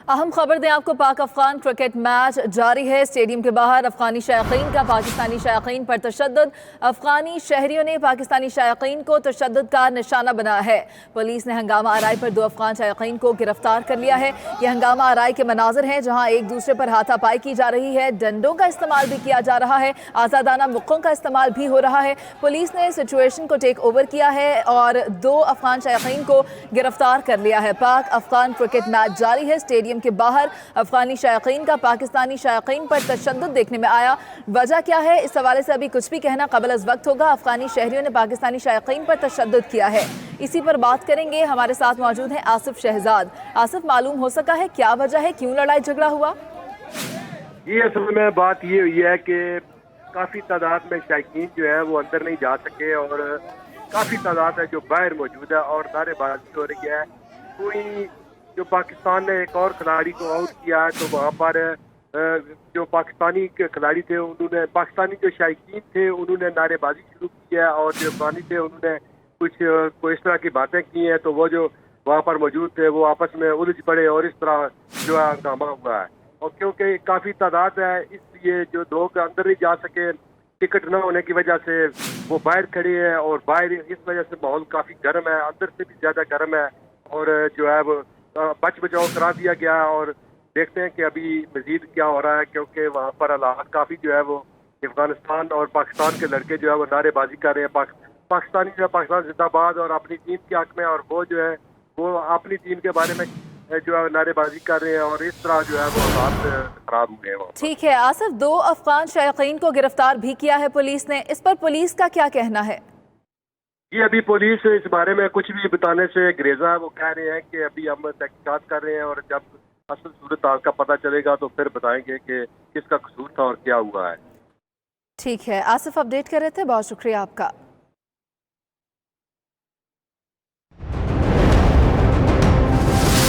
अहम खबर दें आपको, पाक अफगान क्रिकेट मैच जारी है। स्टेडियम के बाहर अफगानी शायकीन का पाकिस्तानी शायकीन पर तशद्दुद। अफगानी शहरियों ने पाकिस्तानी शायकीन को तशद्दुद का निशाना बनाया है। पुलिस ने हंगामा आराई पर 2 अफगान शायकीन को गिरफ्तार कर लिया है। ये हंगामा आराई के मनाजिर हैं जहां एक दूसरे पर हाथापाई की जा रही है, डंडों का इस्तेमाल भी किया जा रहा है, आज़ादाना मुक्कों का इस्तेमाल भी हो रहा है। पुलिस ने सिचुएशन को टेक ओवर किया है और 2 अफगान शायकीन को गिरफ्तार कर लिया है। पाक अफगान क्रिकेट मैच जारी है। स्टेडियम के बाहर अफगानी शायकीन का पाकिस्तानी शायकीन पर तशद्दुद देखने में आया। वजह क्या है, इस हवाले से अभी कुछ भी कहना कबल अज़ वक्त होगा। अफगानी शहरियों ने पाकिस्तानी शायकीन पर तशद्दुद किया है, इसी पर बात करेंगे। हमारे साथ मौजूद हैं आसिफ शहजाद। आसिफ, मालूम हो सका है क्या वजह है, क्यों लड़ाई झगड़ा हुआ? ये असल में बात ये हुई है कि काफ़ी तादाद में शायकीन जो है वो अंदर नहीं जा सके और काफ़ी तादाद है जो बाहर मौजूद है और नारेबाजी हो रही है। कोई जो पाकिस्तान ने एक और खिलाड़ी को आउट किया है तो वहाँ पर जो पाकिस्तानी के खिलाड़ी थे उन्होंने, पाकिस्तानी जो शायकीन थे उन्होंने नारेबाजी शुरू की है और जो अफगानी थे उन्होंने कोई इस तरह की बातें की हैं, तो वो जो वहाँ पर मौजूद थे वो आपस में उलझ पड़े और इस तरह जो है हंगामा हुआ है। और क्योंकि काफ़ी तादाद है इसलिए जो लोग अंदर नहीं जा सके टिकट न होने की वजह से, वो बाहर खड़े हैं और बाहर इस वजह से माहौल काफ़ी गर्म है, अंदर से भी ज़्यादा गर्म है और जो है वो बच बचाव करा दिया गया है। और देखते हैं कि अभी मजीद क्या हो रहा है, क्योंकि वहाँ पर हालात काफ़ी जो है वो अफगानिस्तान और पाकिस्तान के लड़के जो है वो नारेबाजी कर रहे हैं, पाकिस्तानी जो है पाकिस्तान जिंदाबाद और अपनी टीम के हक में, और वो जो है वो अपनी टीम के बारे में जो है नारेबाजी कर रहे हैं और इस तरह जो है वो हालात खराब हुए हैं। ठीक है आसिफ, 2 अफगान शायकीन को गिरफ्तार भी किया है पुलिस ने, इस पर पुलिस का क्या कहना है? ये अभी पुलिस इस बारे में कुछ भी बताने से गुरेजा है। वो कह रहे हैं कि अभी हम तहकीकात कर रहे हैं और जब असल सूरत हाल का पता चलेगा तो फिर बताएंगे कि किसका कसूर था और क्या हुआ है। ठीक है आसिफ, अपडेट कर रहे थे, बहुत शुक्रिया आपका।